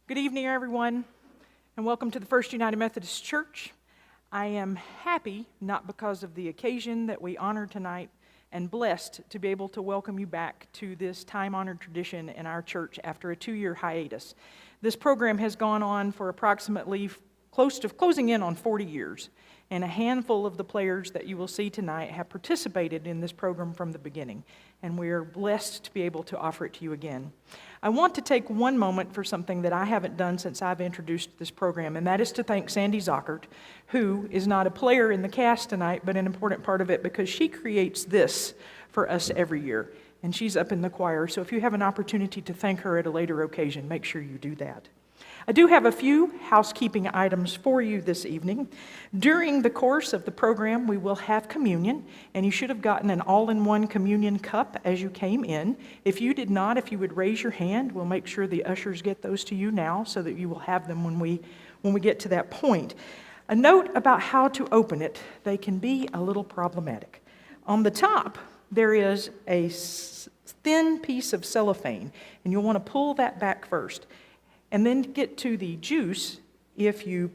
Good evening, everyone, and welcome to the First United Methodist Church. I am happy, not because of the occasion that we honor tonight, and blessed to be able to welcome you back to this time-honored tradition in our church after a 2-year hiatus. This program has gone on for approximately closing in on 40 years, and a handful of the players that you will see tonight have participated in this program from the beginning, and we are blessed to be able to offer it to you again. I want to take one moment for something that I haven't done since I've introduced this program, and that is to thank Sandy Zockert, who is not a player in the cast tonight, but an important part of it because she creates this for us every year, and she's up in the choir, so if you have an opportunity to thank her at a later occasion, make sure you do that. I do have a few housekeeping items for you this evening. During the course of the program, we will have communion, and you should have gotten an all-in-one communion cup as you came in. If you did not, if you would raise your hand, we'll make sure the ushers get those to you now so that you will have them when we get to that point. A note about how to open it, they can be a little problematic. On the top, there is a thin piece of cellophane, and you'll want to pull that back first. And then get to the juice. If you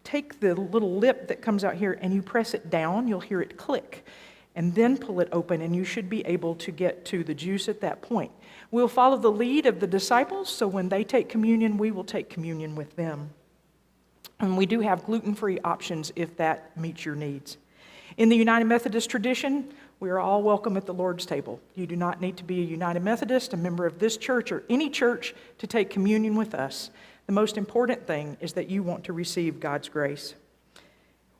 take the little lip that comes out here and you press it down, you'll hear it click. And then pull it open, and you should be able to get to the juice at that point. We'll follow the lead of the disciples, so when they take communion, we will take communion with them. And we do have gluten-free options if that meets your needs. In the United Methodist tradition, we are all welcome at the Lord's table. You do not need to be a United Methodist, a member of this church, or any church to take communion with us. The most important thing is that you want to receive God's grace.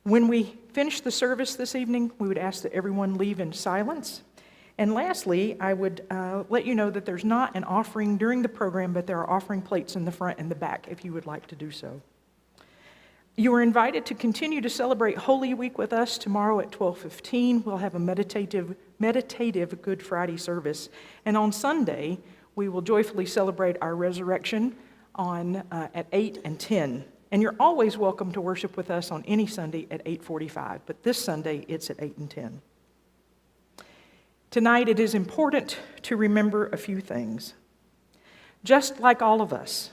When we finish the service this evening, we would ask that everyone leave in silence. And lastly, I would let you know that there's not an offering during the program, but there are offering plates in the front and the back if you would like to do so. You are invited to continue to celebrate Holy Week with us tomorrow at 12:15. We'll have a meditative Good Friday service. And on Sunday, we will joyfully celebrate our resurrection at 8 and 10. And you're always welcome to worship with us on any Sunday at 8:45. But this Sunday, it's at 8 and 10. Tonight, it is important to remember a few things. Just like all of us,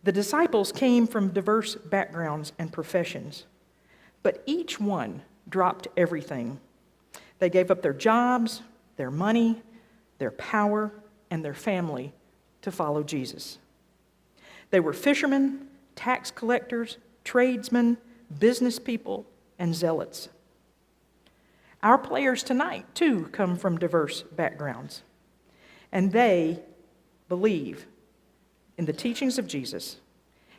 the disciples came from diverse backgrounds and professions, but each one dropped everything. They gave up their jobs, their money, their power, and their family to follow Jesus. They were fishermen, tax collectors, tradesmen, business people, and zealots. Our players tonight, too, come from diverse backgrounds, and they believe in the teachings of Jesus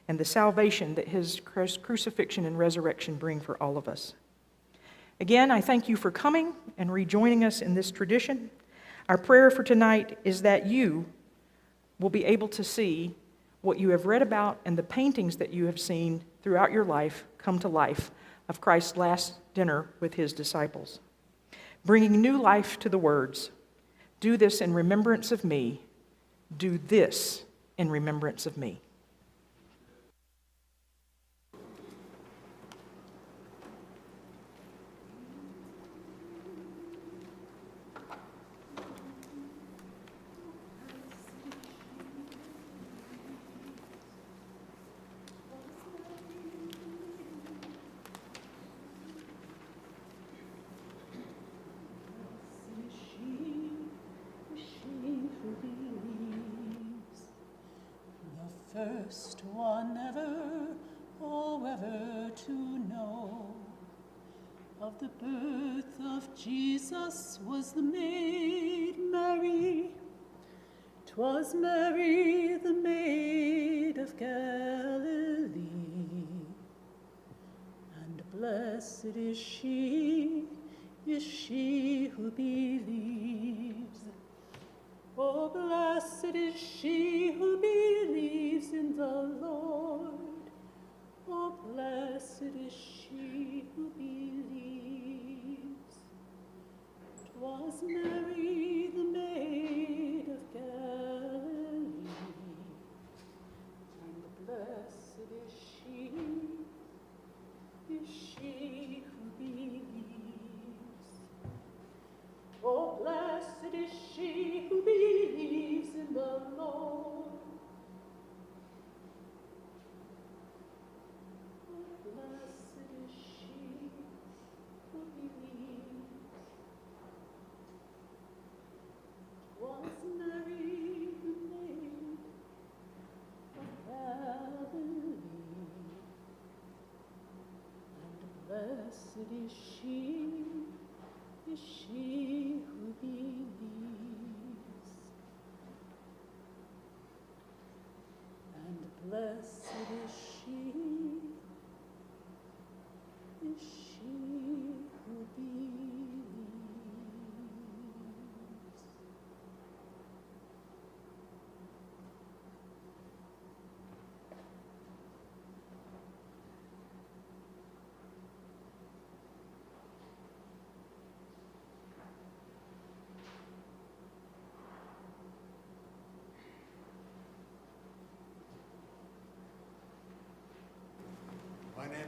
and the salvation that his crucifixion and resurrection bring for all of us. Again, I thank you for coming and rejoining us in this tradition. Our prayer for tonight is that you will be able to see what you have read about and the paintings that you have seen throughout your life come to life of Christ's last dinner with his disciples, bringing new life to the words, "Do this in remembrance of me. Do this in remembrance of me." First one ever, oh ever to know of the birth of Jesus was the maid Mary. 'Twas Mary, the maid of Galilee, and blessed is she who believes. Oh, blessed is she who believes in the Lord. Oh, blessed is she who believes. 'Twas Mary, the maid of Galilee, and blessed is she who believes. Oh, blessed is she who believes in the Lord.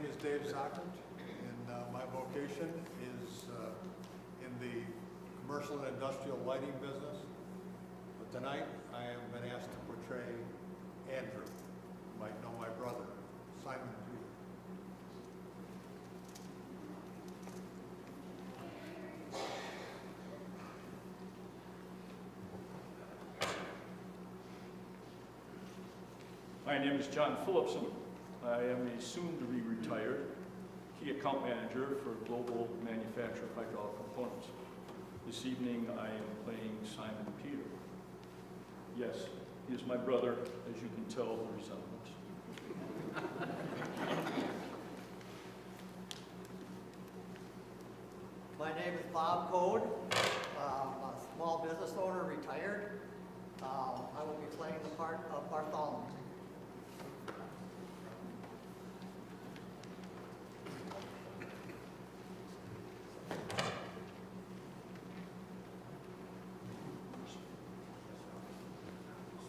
name is Dave Zockert, and my vocation is in the commercial and industrial lighting business. But tonight, I have been asked to portray Andrew. You might know my brother, Simon Peter. My name is John Phillipson. I am a soon-to-be retired key account manager for Global Manufacturer of Hydraulic Components. This evening I am playing Simon Peter. Yes, he is my brother, as you can tell the resemblance. My name is Bob Code. I'm a small business owner, retired. I will be playing the part of Bartholomew.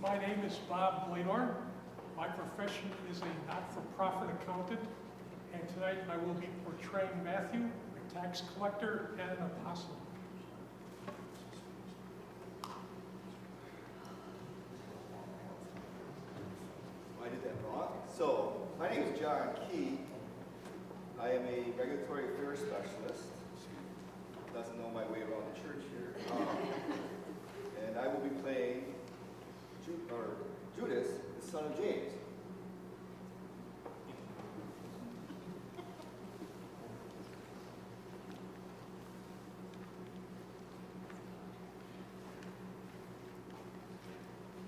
My name is Bob Bladorn. My profession is a not-for-profit accountant, and tonight I will be portraying Matthew, a tax collector and an apostle. I did that wrong. So, my name is John Key. I am a regulatory affairs specialist. Doesn't know my way around the church here. And I will be playing Judas, the son of James.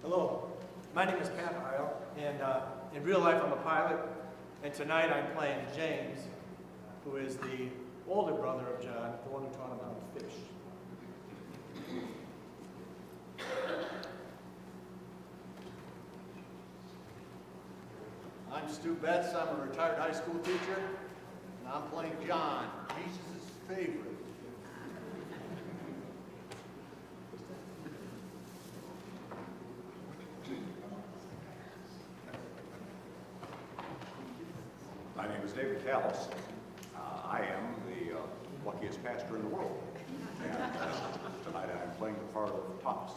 Hello, my name is Pat Heil, and in real life I'm a pilot, and tonight I'm playing James, who is the older brother of John, the one who taught him how to fish. I'm Stu Betts. I'm a retired high school teacher, and I'm playing John, Jesus' favorite. My name is David Callis. I am the luckiest pastor in the world. And tonight I'm playing the part of Thomas.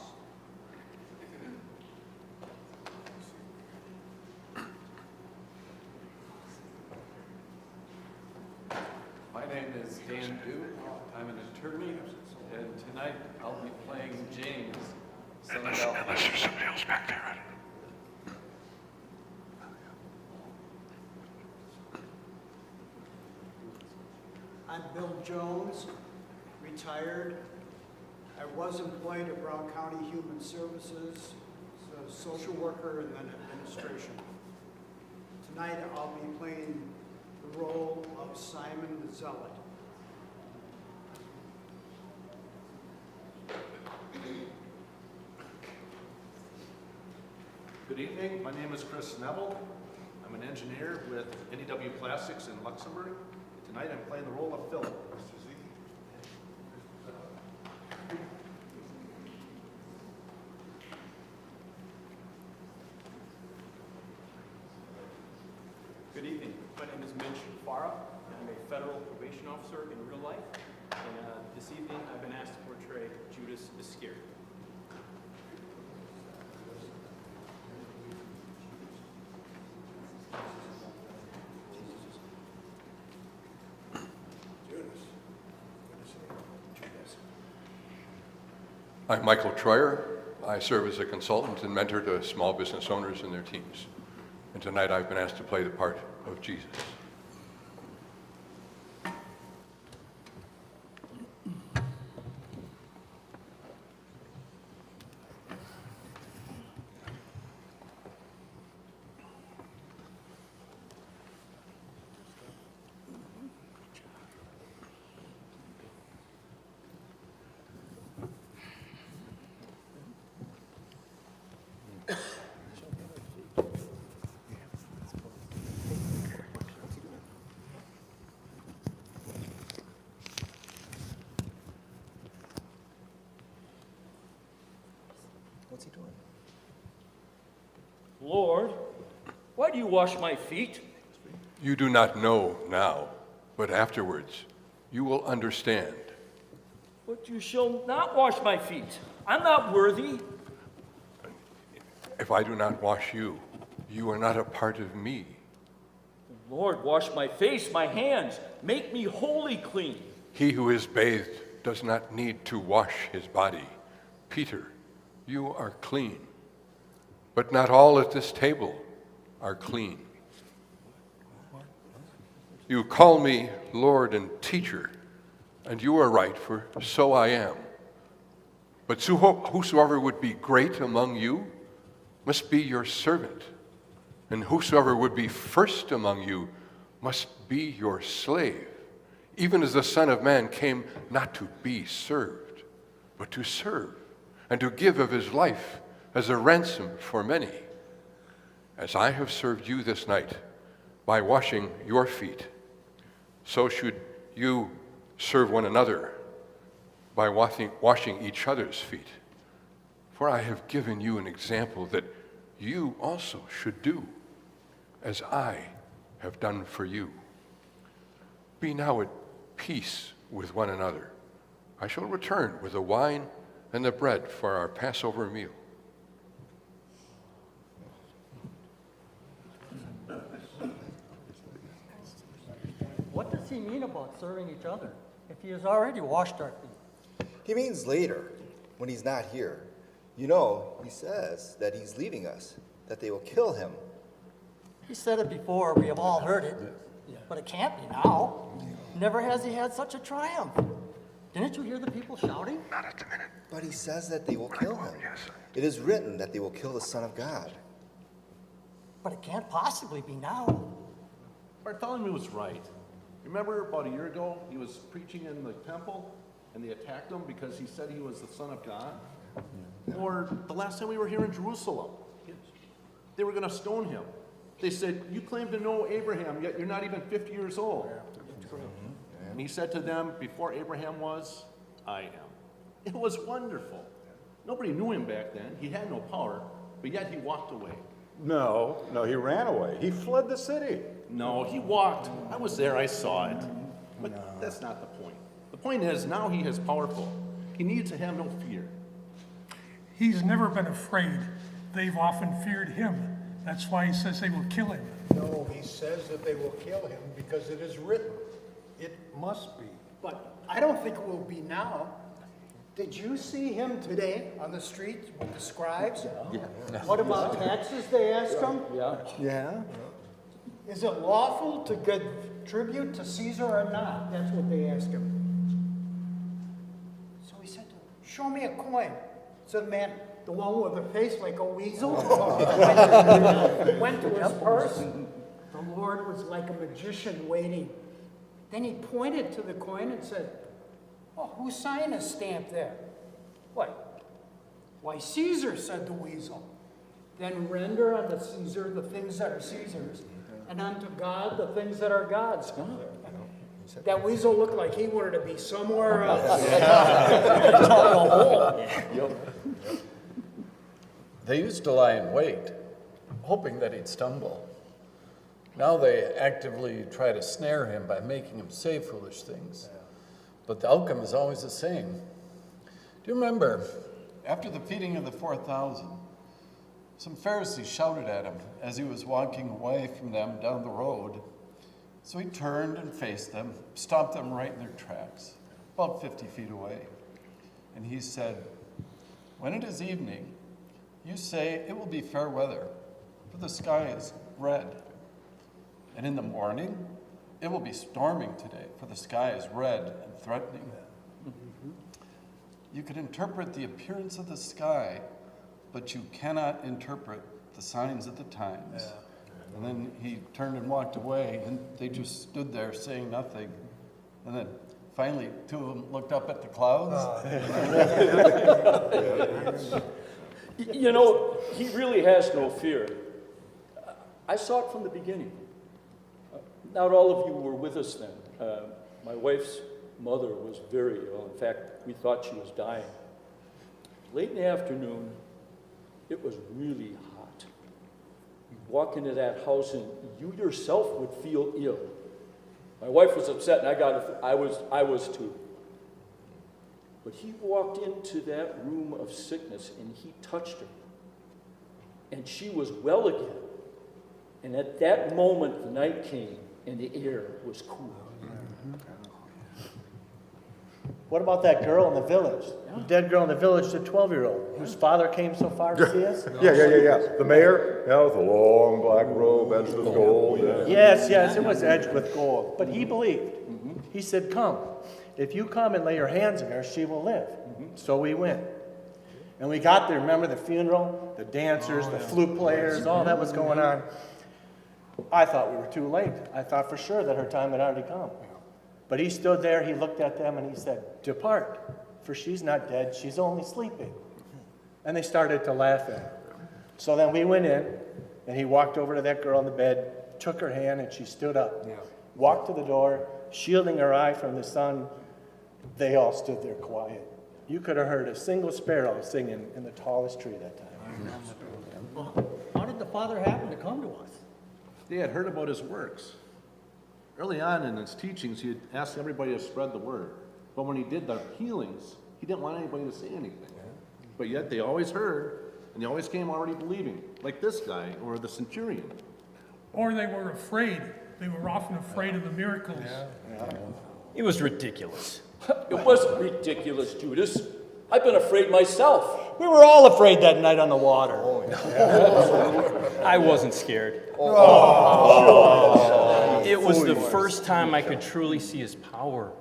My name is Dan Duke. I'm an attorney, and tonight I'll be playing James, son of Alpha. Unless there's somebody else back there. I'm Bill Jones, retired. I was employed at Brown County Human Services as a social worker and then administration. Tonight I'll be playing the role of Simon the Zealot. Good evening. My name is Chris Neville. I'm an engineer with NEW Plastics in Luxembourg. Tonight I'm playing the role of Philip. Good evening. My name is Mitch Farah. I'm a federal probation officer in real life. And this evening I've been asked to portray Judas Iscariot. I'm Michael Troyer. I serve as a consultant and mentor to small business owners and their teams. And tonight I've been asked to play the part of Jesus. What's he doing? Lord, why do you wash my feet? You do not know now, but afterwards you will understand. But you shall not wash my feet. I'm not worthy. If I do not wash you, you are not a part of me. Lord, wash my face, my hands. Make me wholly clean. He who is bathed does not need to wash his body. Peter, you are clean. But not all at this table are clean. You call me Lord and Teacher, and you are right, for so I am. But whosoever would be great among you must be your servant, and whosoever would be first among you must be your slave, even as the Son of Man came not to be served, but to serve, and to give of his life as a ransom for many. As I have served you this night by washing your feet, so should you serve one another by washing each other's feet. For I have given you an example that you also should do, as I have done for you. Be now at peace with one another. I shall return with the wine and the bread for our Passover meal. What does he mean about serving each other if he has already washed our feet? He means later, when he's not here. You know, he says that he's leaving us, that they will kill him. He said it before, we have all heard it, but it can't be now. Never has he had such a triumph. Didn't you hear the people shouting? Not at the minute. But he says that they will kill him. It is written that they will kill the Son of God. But it can't possibly be now. Bartholomew was right. Remember about a year ago, he was preaching in the temple, and they attacked him because he said he was the Son of God? Or the last time we were here in Jerusalem, they were going to stone him. They said, you claim to know Abraham, yet you're not even 50 years old. And he said to them, before Abraham was, I am. It was wonderful. Nobody knew him back then. He had no power, but yet he walked away. No, he ran away. He fled the city. No, he walked. I was there, I saw it. But that's not the point. The point is, now he is powerful. He needs to have no fear. He's never been afraid. They've often feared him. That's why he says they will kill him. No, he says that they will kill him because it is written. It must be. But I don't think it will be now. Did you see him today on the street with the scribes? Yeah. What about taxes, they asked him? Yeah. Is it lawful to give tribute to Caesar or not? That's what they asked him. So he said to him, show me a coin. So the man, the one with a face like a weasel, went to his purse. The Lord was like a magician waiting. Then he pointed to the coin and said, oh, whose sign is stamped there? What? Why, Caesar, said the weasel. Then render unto Caesar the things that are Caesar's, and unto God the things that are God's. That weasel looked like he wanted to be somewhere else. They used to lie in wait, hoping that he'd stumble. Now they actively try to snare him by making him say foolish things. But the outcome is always the same. Do you remember, after the feeding of the 4,000, some Pharisees shouted at him as he was walking away from them down the road. So he turned and faced them, stopped them right in their tracks, about 50 feet away. And he said, when it is evening, you say it will be fair weather, for the sky is red. And in the morning, it will be storming today, for the sky is red and threatening. You can interpret the appearance of the sky, but you cannot interpret the signs of the times. And then he turned and walked away, and they just stood there saying nothing. And then finally, two of them looked up at the clouds. You know, he really has no fear. I saw it from the beginning. Not all of you were with us then. My wife's mother was very ill. In fact, we thought she was dying. Late in the afternoon, it was really hot. You'd walk into that house and you yourself would feel ill. My wife was upset and I was too. But he walked into that room of sickness and he touched her. And she was well again. And at that moment, the night came and the air was cool. What about that girl in the village? The dead girl in the village, the 12-year-old, whose father came so far to see us? Yeah. The mayor, with the long black robe edged with gold. Yes, it was edged with gold. But he believed. He said, come. If you come and lay your hands on her, she will live. So we went. And we got there, remember the funeral? The dancers, the flute players, all that was going on. I thought we were too late. I thought for sure that her time had already come. But he stood there, he looked at them, and he said, depart, for she's not dead, she's only sleeping. And they started to laugh at him. So then we went in, and he walked over to that girl in the bed, took her hand, and she stood up. Walked to the door, shielding her eye from the sun. They all stood there quiet. You could have heard a single sparrow singing in the tallest tree that time. Well, how did the father happen to come to us? They had heard about his works. Early on in his teachings, he had asked everybody to spread the word. But when he did the healings, he didn't want anybody to say anything. But yet they always heard, and they always came already believing, like this guy or the centurion. Or they were afraid. They were often afraid of the miracles. It was ridiculous. It wasn't ridiculous, Judas. I've been afraid myself. We were all afraid that night on the water. I wasn't scared. It was the first time I could truly see his power.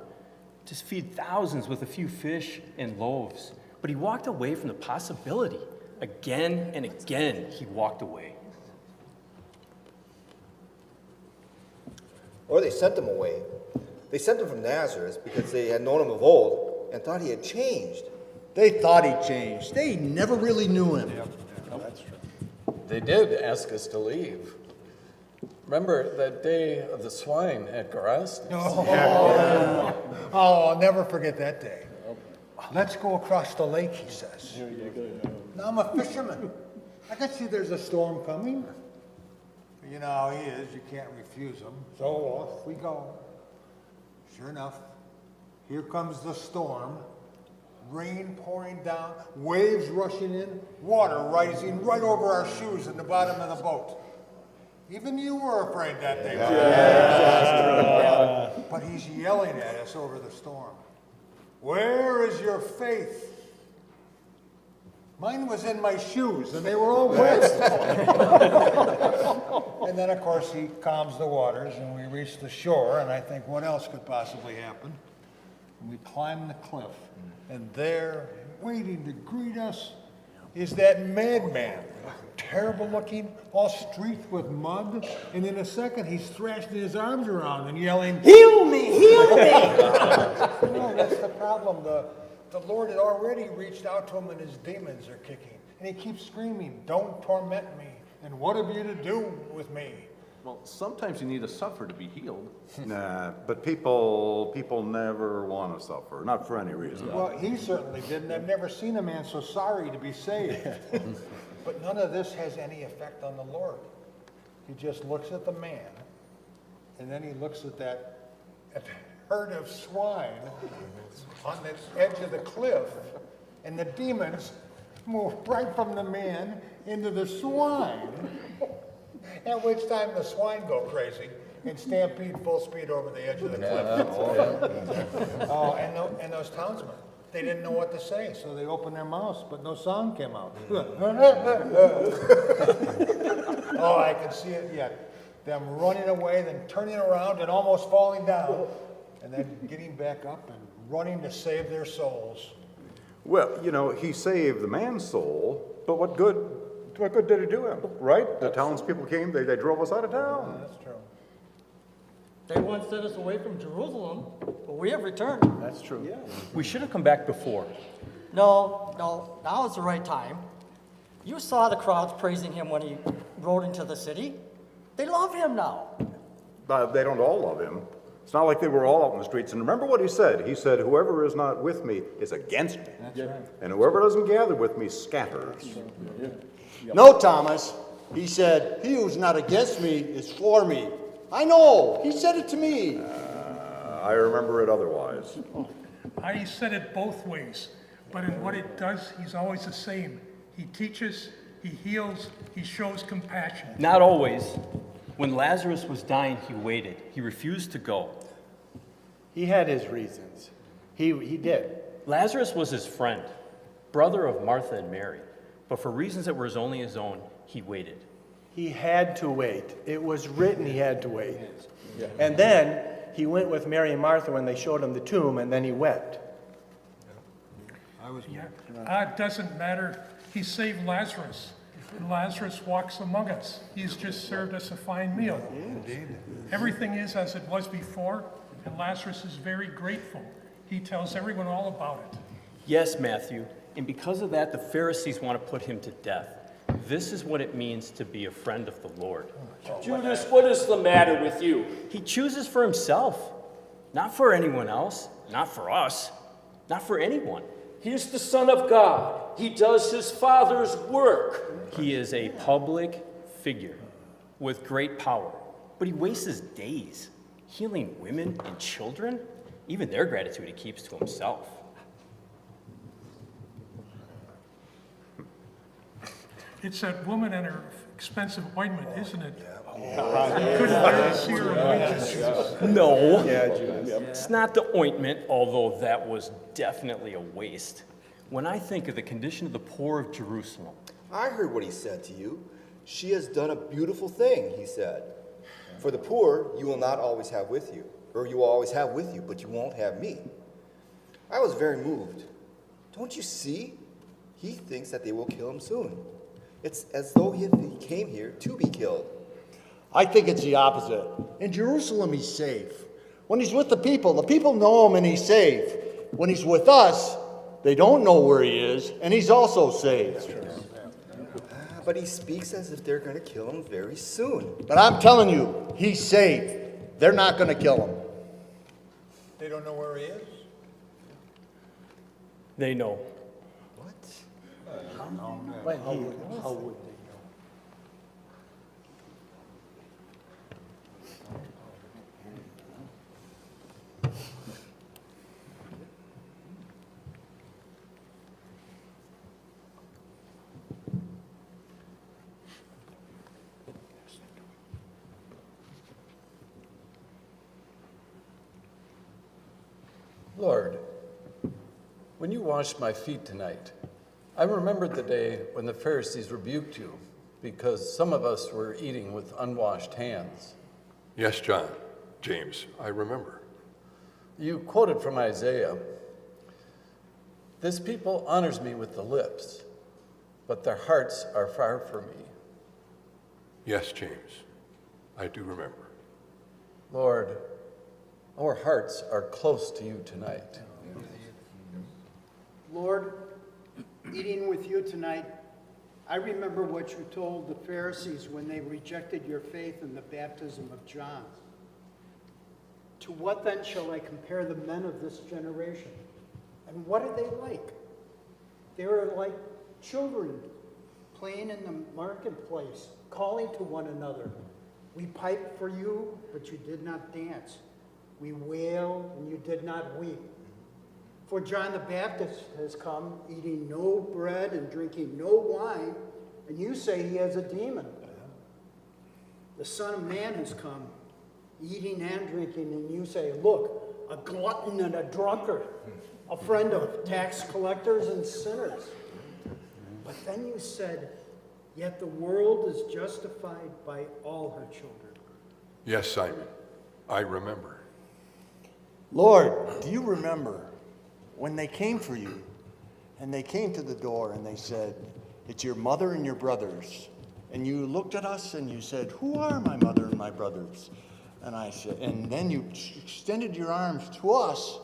Just feed thousands with a few fish and loaves. But he walked away from the possibility. Again and again, he walked away. Or they sent him away. They sent him from Nazareth because they had known him of old and thought he had changed. They thought he changed. They never really knew him. That's true. They did ask us to leave. Remember that day of the swine at Gerastes? Oh, I'll never forget that day. Let's go across the lake, he says. Now, I'm a fisherman. I can see there's a storm coming. You know how he is. You can't refuse him. So off we go. Sure enough, here comes the storm. Rain pouring down, waves rushing in, water rising right over our shoes in the bottom of the boat. Even you were afraid that day. But he's yelling at us over the storm. Where is your faith? Mine was in my shoes, and they were all wet. And then, of course, he calms the waters, and we reach the shore, and I think, what else could possibly happen? And we climb the cliff, and there, waiting to greet us, is that madman. Terrible looking, all streaked with mud, and in a second he's thrashing his arms around and yelling, "Heal me! Heal me!" No, that's the problem. The Lord had already reached out to him and his demons are kicking. And he keeps screaming, "Don't torment me. And what have you to do with me?" Well, sometimes you need to suffer to be healed. Nah, but people never want to suffer, not for any reason. Well, he certainly didn't. I've never seen a man so sorry to be saved. But none of this has any effect on the Lord. He just looks at the man, and then he looks at that herd of swine on the edge of the cliff, and the demons move right from the man into the swine. At which time the swine go crazy and stampede full speed over the edge of the cliff. And those townsmen, they didn't know what to say, so they opened their mouths, but no sound came out. Oh, I can see it yet. Them running away, then turning around and almost falling down, and then getting back up and running to save their souls. Well, you know, he saved the man's soul, but what good did it do him, right? The townspeople came, they drove us out of town. That's true. They once sent us away from Jerusalem, but we have returned. That's true. Yeah. We should have come back before. No, now is the right time. You saw the crowds praising him when he rode into the city. They love him now. But they don't all love him. It's not like they were all out in the streets. And remember what he said. He said, whoever is not with me is against me. That's right. And whoever doesn't gather with me scatters. No, Thomas. He said, "He who's not against me is for me." I know, he said it to me. I remember it otherwise. I said it both ways, but in what it does, he's always the same. He teaches, he heals, he shows compassion. Not always. When Lazarus was dying, he waited. He refused to go. He had his reasons. He did. Lazarus was his friend, brother of Martha and Mary. But for reasons that were only his own, he waited. He had to wait. It was written he had to wait. And then he went with Mary and Martha when they showed him the tomb, and then he wept. It doesn't matter. He saved Lazarus. And Lazarus walks among us. He's just served us a fine meal. Everything is as it was before, and Lazarus is very grateful. He tells everyone all about it. Yes, Matthew. And because of that, the Pharisees want to put him to death. This is what it means to be a friend of the Lord. Judas, what is the matter with you? He chooses for himself, not for anyone else, not for us, not for anyone. He is the Son of God. He does his Father's work. He is a public figure with great power, but he wastes his days healing women and children. Even their gratitude he keeps to himself. It's that woman and her expensive ointment, isn't it? I couldn't bear to see her anointed. No, it's not the ointment, although that was definitely a waste. When I think of the condition of the poor of Jerusalem. I heard what he said to you. She has done a beautiful thing, he said. For the poor you will not always have with you, or you will always have with you, but you won't have me. I was very moved. Don't you see? He thinks that they will kill him soon. It's as though he came here to be killed. I think it's the opposite. In Jerusalem, he's safe. When he's with the people know him and he's safe. When he's with us, they don't know where he is, and he's also safe. But he speaks as if they're going to kill him very soon. But I'm telling you, he's safe. They're not going to kill him. They don't know where he is? They know. How would they? Lord, when you washed my feet tonight, I remembered the day when the Pharisees rebuked you because some of us were eating with unwashed hands. Yes, John, James, I remember. You quoted from Isaiah, "This people honors me with the lips, but their hearts are far from me." Yes, James, I do remember. Lord, our hearts are close to you tonight. Lord, eating with you tonight, I remember what you told the Pharisees when they rejected your faith in the baptism of John. To what then shall I compare the men of this generation? And what are they like? They are like children playing in the marketplace, calling to one another. We piped for you, but you did not dance. We wailed, and you did not weep. For John the Baptist has come, eating no bread and drinking no wine, and you say he has a demon. The Son of Man has come, eating and drinking, and you say, look, a glutton and a drunkard, a friend of tax collectors and sinners. But then you said, yet the world is justified by all her children. Yes, Simon, I remember. Lord, do you remember when they came for you, and they came to the door and they said, it's your mother and your brothers. And you looked at us and you said, who are my mother and my brothers? And I said, and then you extended your arms to us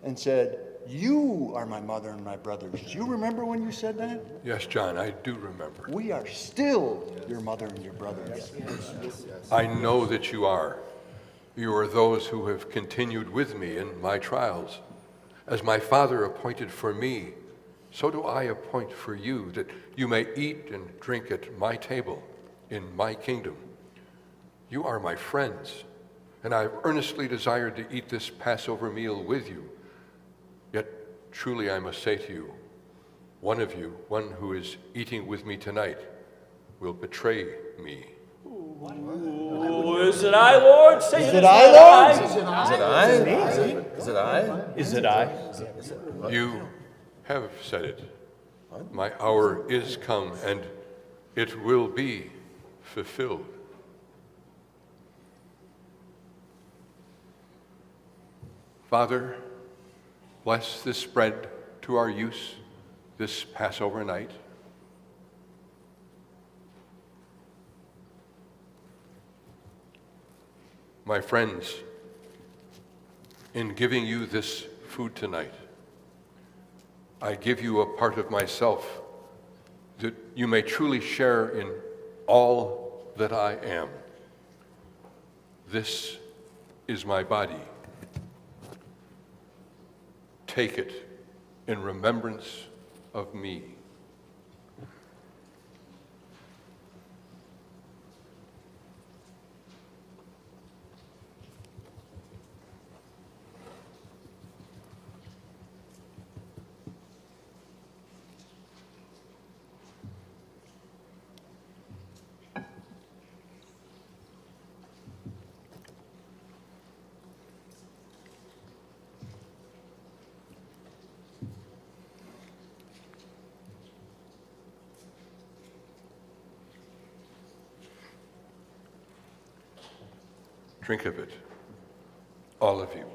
and said, you are my mother and my brothers. Do you remember when you said that? Yes, John, I do remember. We are still your mother and your brothers. I know that you are. You are those who have continued with me in my trials. As my Father appointed for me, so do I appoint for you, that you may eat and drink at my table in my kingdom. You are my friends, and I have earnestly desired to eat this Passover meal with you. Yet truly I must say to you, one of you, one who is eating with me tonight, will betray me. Ooh, is it I, Lord? Say Is it it is I, not Lord? Is it I? Is it I? Is it I? You have said it. My hour is come, and it will be fulfilled. Father, bless this bread to our use this Passover night. My friends, in giving you this food tonight, I give you a part of myself that you may truly share in all that I am. This is my body. Take it in remembrance of me. Drink of it, all of you,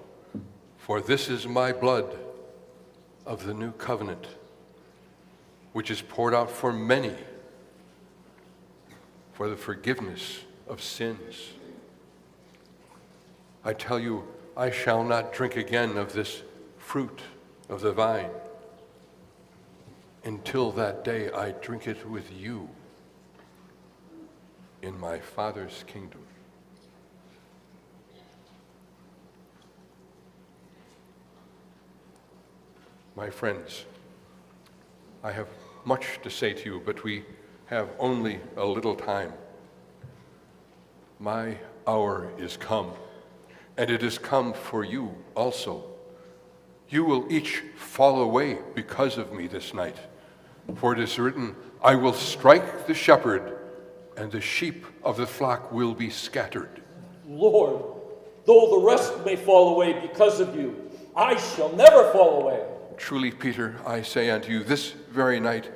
for this is my blood of the new covenant, which is poured out for many for the forgiveness of sins. I tell you, I shall not drink again of this fruit of the vine until that day I drink it with you in my Father's kingdom. My friends, I have much to say to you, but we have only a little time. My hour is come, and it is come for you also. You will each fall away because of me this night, for it is written, I will strike the shepherd, and the sheep of the flock will be scattered. Lord, though the rest may fall away because of you, I shall never fall away. Truly, Peter, I say unto you, this very night,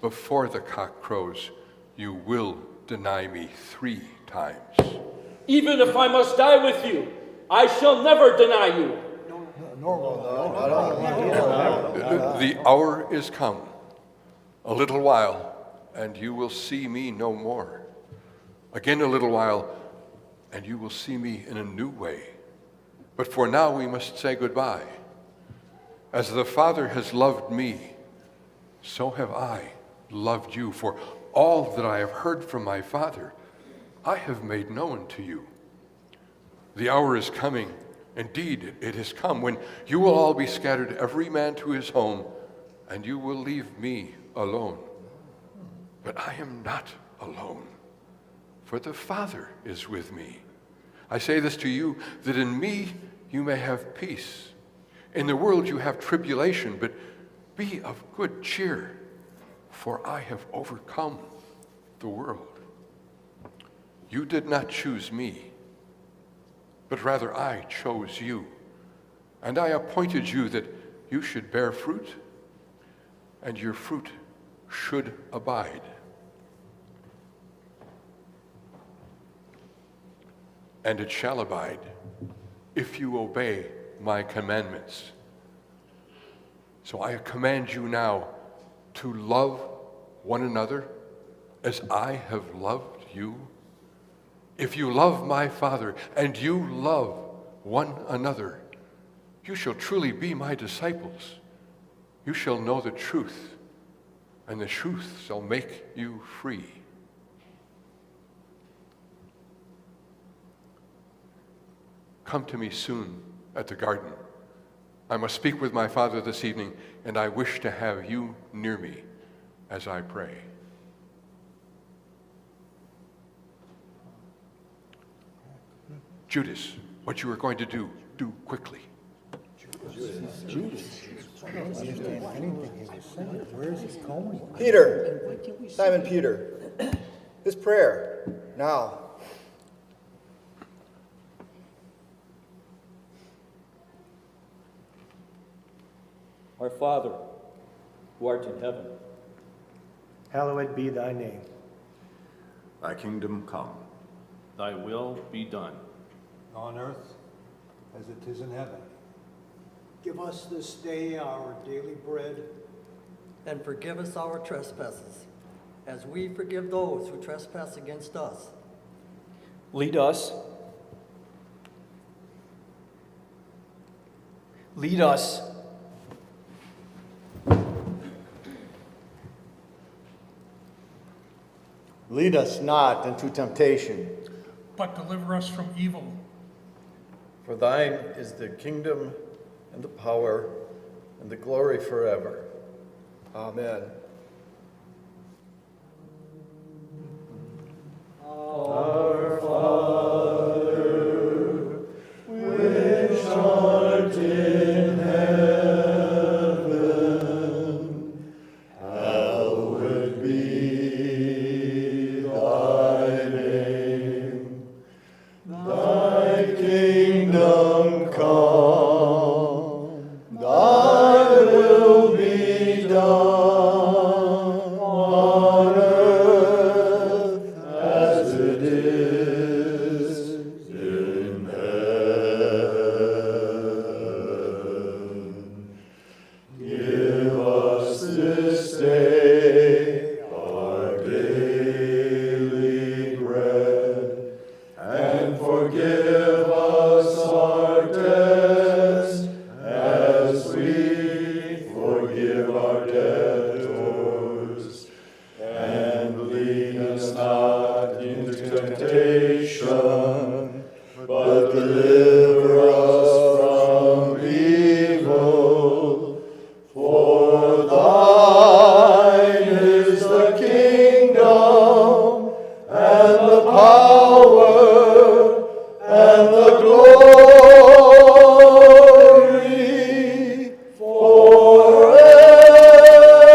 before the cock crows, you will deny me 3 times. Even if I must die with you, I shall never deny you. The hour is come, a little while, and you will see me no more. Again a little while, and you will see me in a new way. But for now we must say goodbye. As the Father has loved me, so have I loved you. For all that I have heard from my Father, I have made known to you. The hour is coming, indeed it has come, when you will all be scattered, every man to his home, and you will leave me alone. But I am not alone, for the Father is with me. I say this to you, that in me you may have peace. In the world you have tribulation, but be of good cheer, for I have overcome the world. You did not choose me, but rather I chose you, and I appointed you that you should bear fruit, and your fruit should abide. And it shall abide if you obey my commandments. So I command you now to love one another as I have loved you. If you love my Father and you love one another, you shall truly be my disciples. You shall know the truth, and the truth shall make you free. Come to me soon at the garden. I must speak with my Father this evening, and I wish to have you near me as I pray. Judas, what you are going to do, do quickly. Peter, Simon Peter, this prayer, now. Our Father, who art in heaven, Hallowed be thy name. Thy kingdom come. Thy will be done. On earth as it is in heaven. Give us this day our daily bread, And forgive us our trespasses, as we forgive those who trespass against us. Lead us. Lead us. Lead us not into temptation, but deliver us from evil. For thine is the kingdom and the power and the glory forever. Amen. Our Father, which art in heaven, hallowed be thy name. Thy kingdom come, thy will be done on earth as it is in heaven. Give us this day our daily bread, and forgive us our debts as we forgive our debtors. And lead us not into temptation, but deliver us from evil. For thine is the kingdom, and the power, and the glory, forever.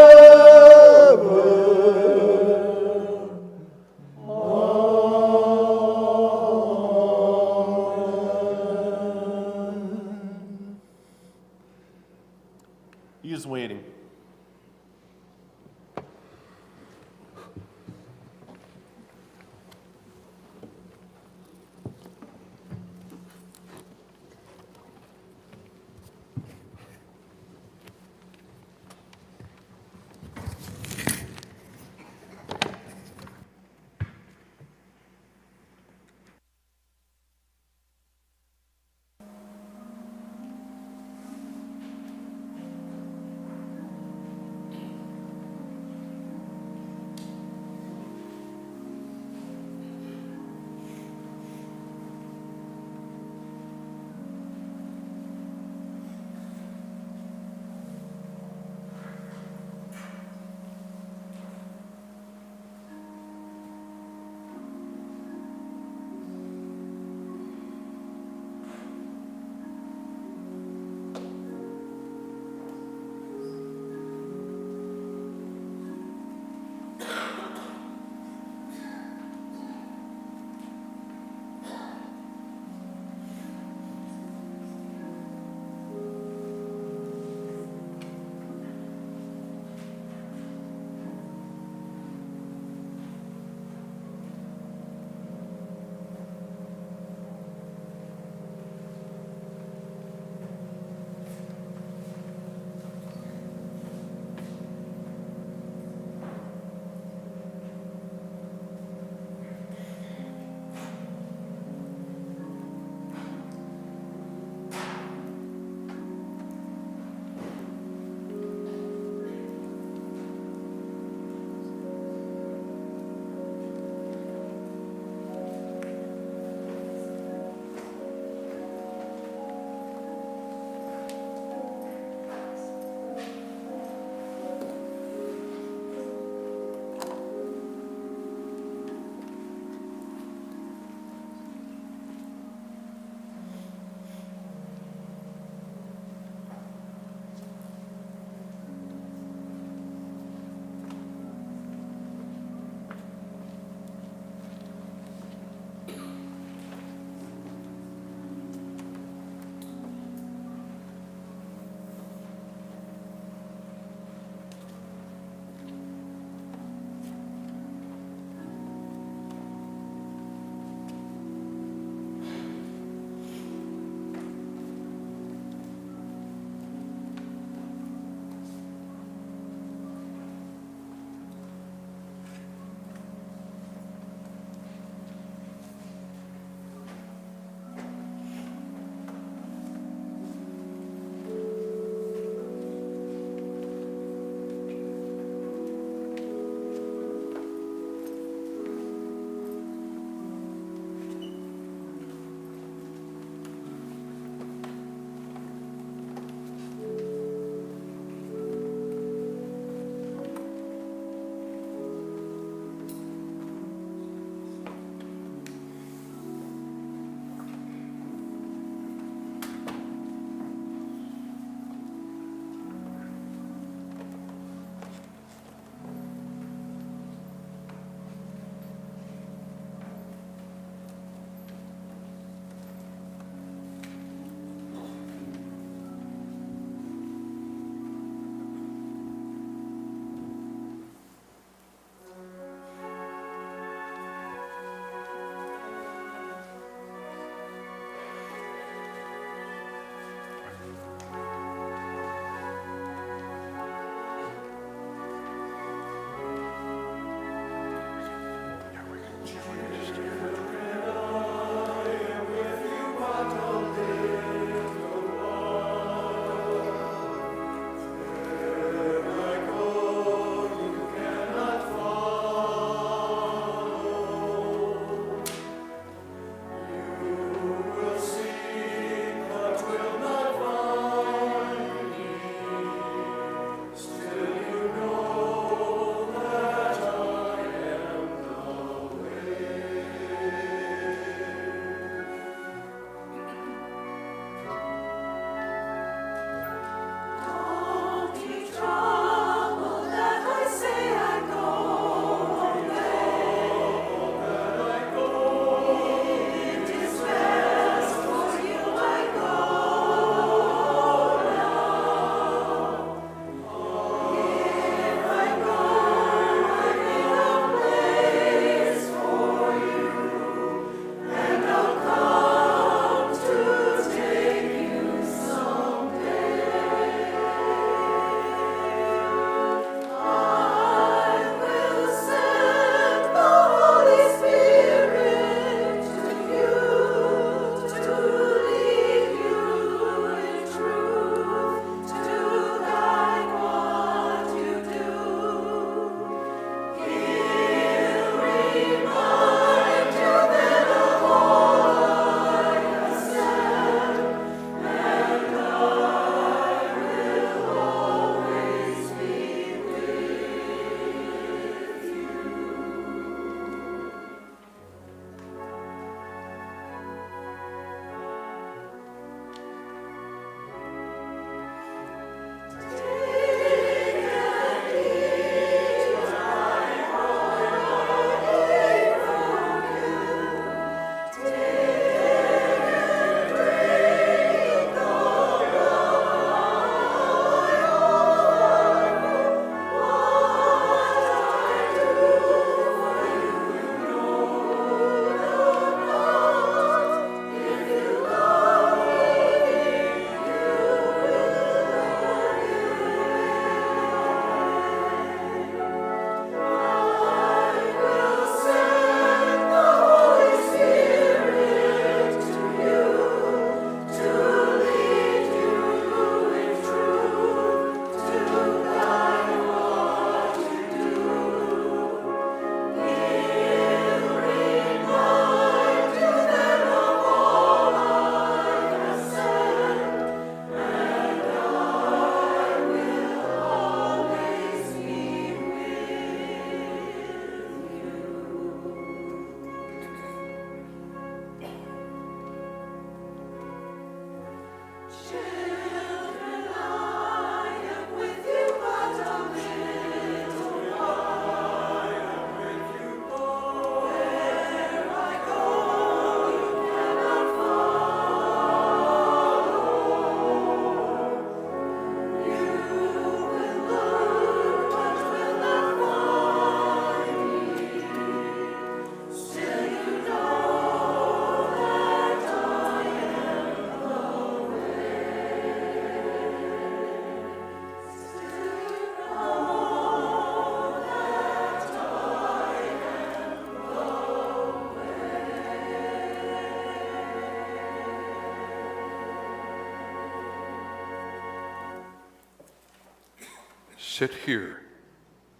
sit here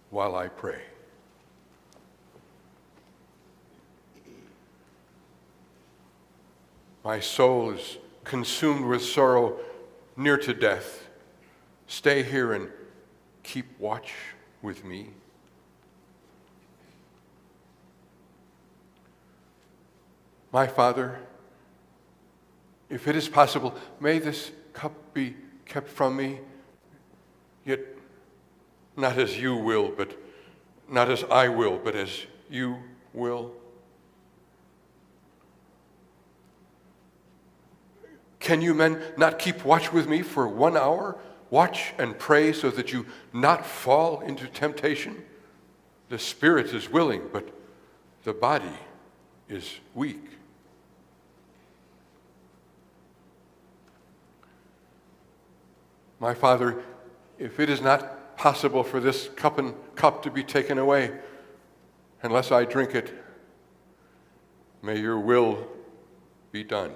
while I pray. My soul is consumed with sorrow near to death. Stay here and keep watch with me. My Father, if it is possible, may this cup be kept from me, yet not as you will, but not as I will, but as you will. Can you men not keep watch with me for 1 hour? Watch and pray so that you not fall into temptation. The spirit is willing, but the body is weak. My Father, if it is not possible for this cup to be taken away, unless I drink it, may your will be done.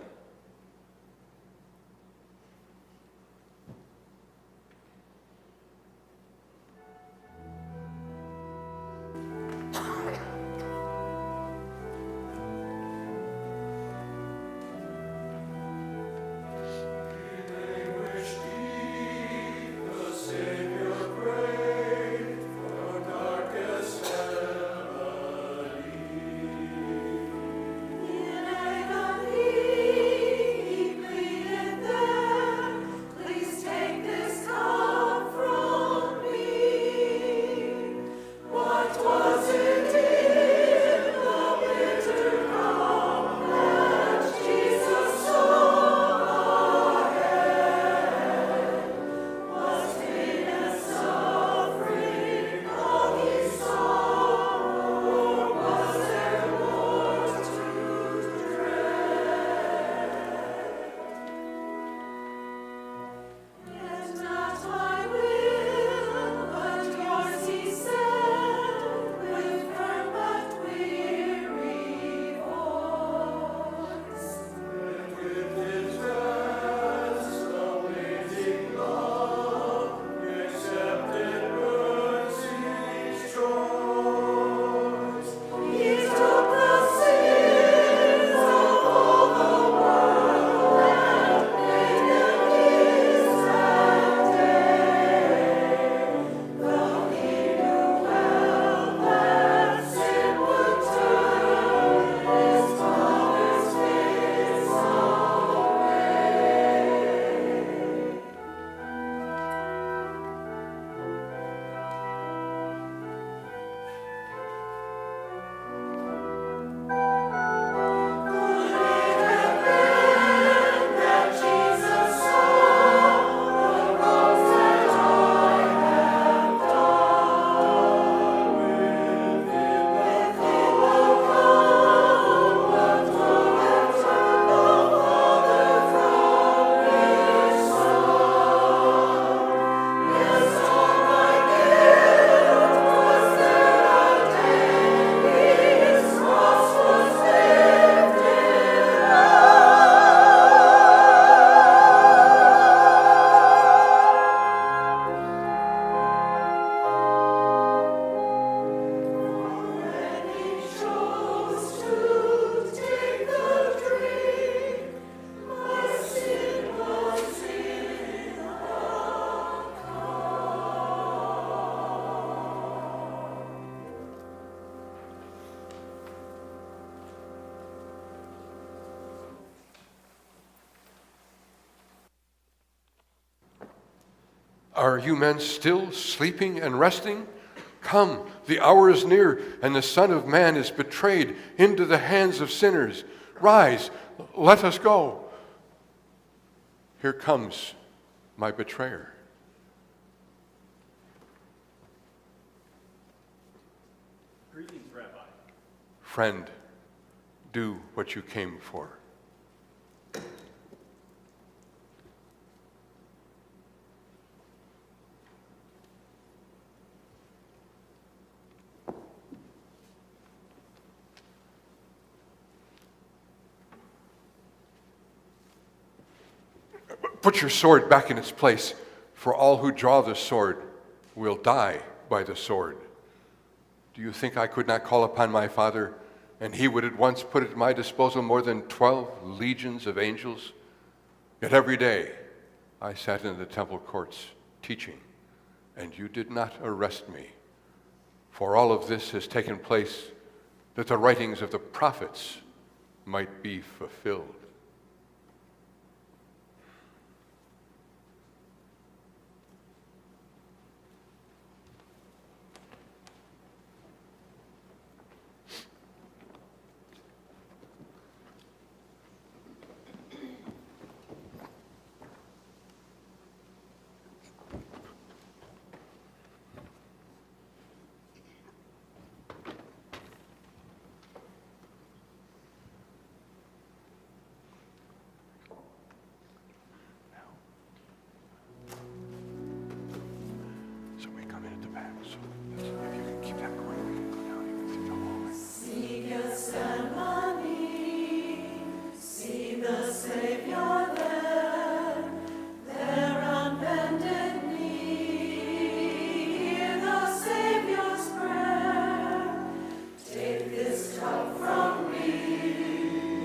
Are you men still sleeping and resting? Come, the hour is near, and the Son of Man is betrayed into the hands of sinners. Rise, let us go. Here comes my betrayer. Greetings, Rabbi. Friend, do what you came for. Put your sword back in its place, for all who draw the sword will die by the sword. Do you think I could not call upon my Father, and he would at once put at my disposal more than 12 legions of angels? Yet every day I sat in the temple courts teaching, and you did not arrest me. For all of this has taken place that the writings of the prophets might be fulfilled. So we come in at the back. So if you can keep that going, we can go down even through the hallway. Sing us and money, see the Savior there on bended knee, hear the Savior's prayer. Take this cup from me,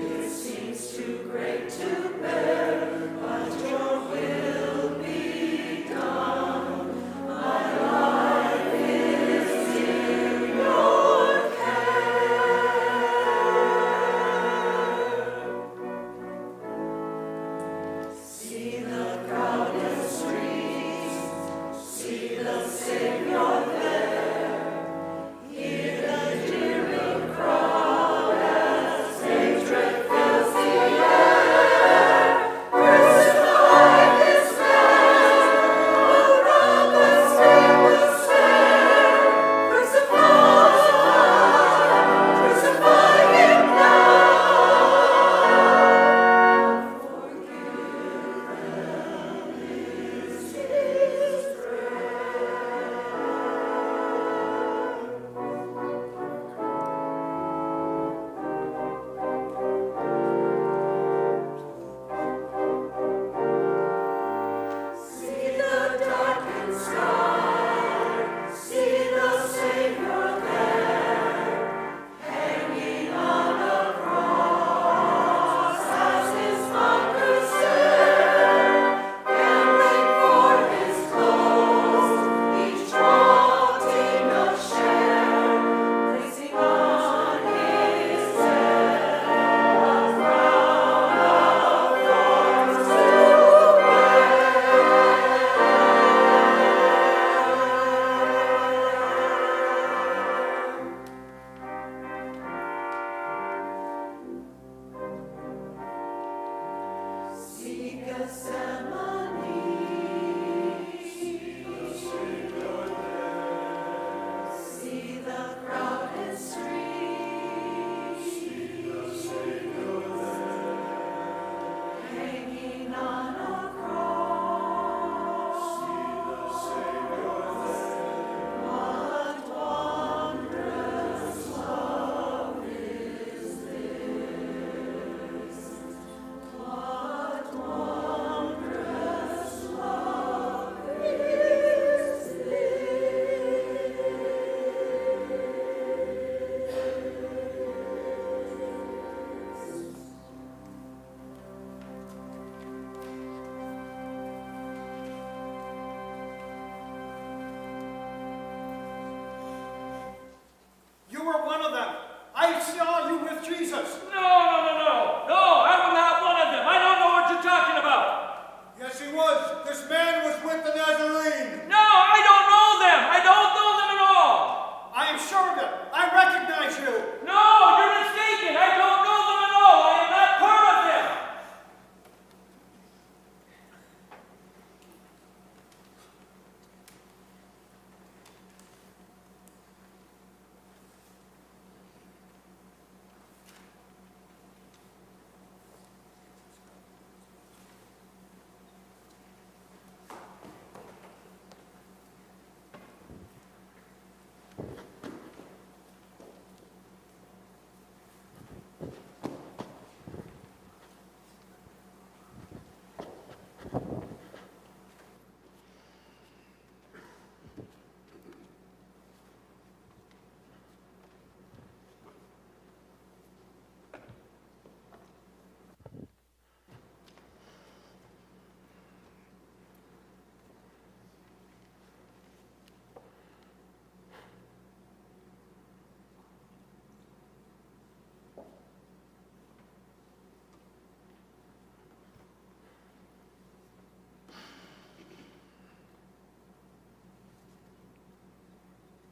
it seems too great to bear, but your will be done. My life is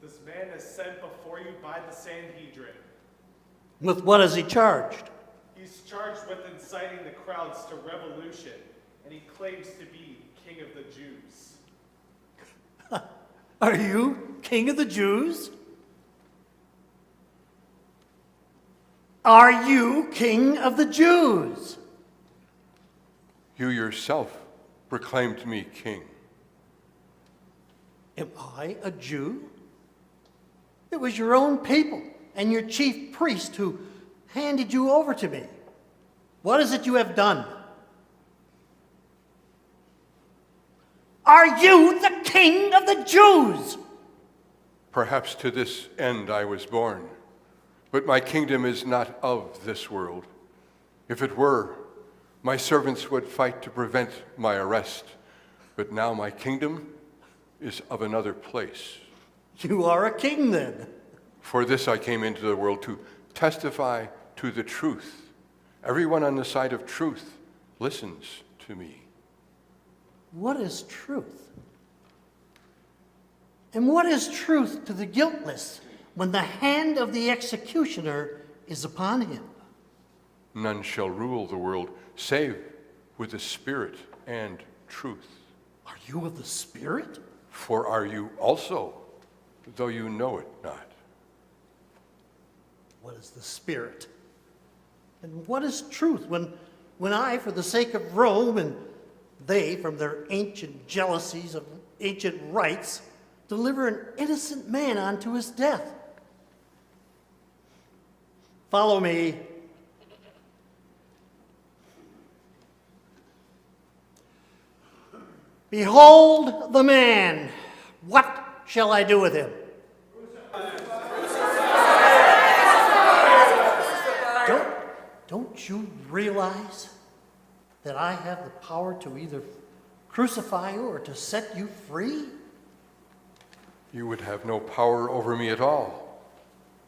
This man is sent before you by the Sanhedrin. With what is he charged? He's charged with inciting the crowds to revolution, and he claims to be king of the Jews. Are you king of the Jews? Are you king of the Jews? You yourself proclaimed me king. Am I a Jew? It was your own people and your chief priest who handed you over to me. What is it you have done? Are you the king of the Jews? Perhaps to this end I was born, but my kingdom is not of this world. If it were, my servants would fight to prevent my arrest, but now my kingdom is of another place. You are a king then. For this I came into the world, to testify to the truth. Everyone on the side of truth listens to me. What is truth? And what is truth to the guiltless when the hand of the executioner is upon him? None shall rule the world save with the Spirit and truth. Are you of the Spirit? For are you also, though you know it not. What is the Spirit? And what is truth when I, for the sake of Rome, and they, from their ancient jealousies of ancient rights, deliver an innocent man unto his death? Follow me. Behold the man. What shall I do with him? Don't you realize that I have the power to either crucify you or to set you free? You would have no power over me at all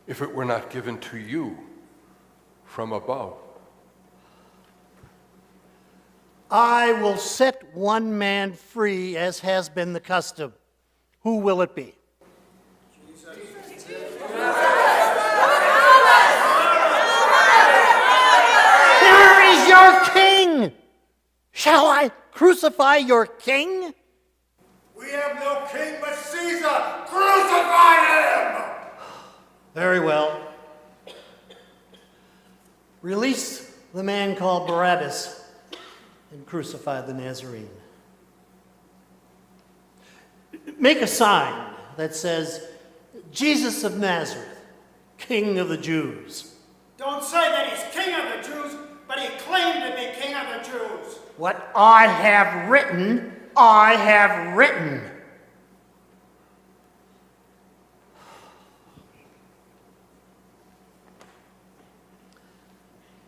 if it were not given to you from above. I will set one man free, as has been the custom. Who will it be? Here is your king! Shall I crucify your king? We have no king but Caesar! Crucify him! Very well. Release the man called Barabbas and crucify the Nazarene. Make a sign that says, Jesus of Nazareth, King of the Jews. Don't say that he's king of the Jews, but he claimed to be king of the Jews. What I have written, I have written.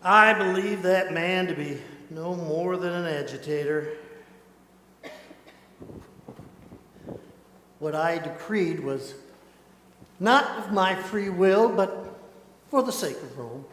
I believe that man to be no more than an agitator. What I decreed was not of my free will, but for the sake of Rome.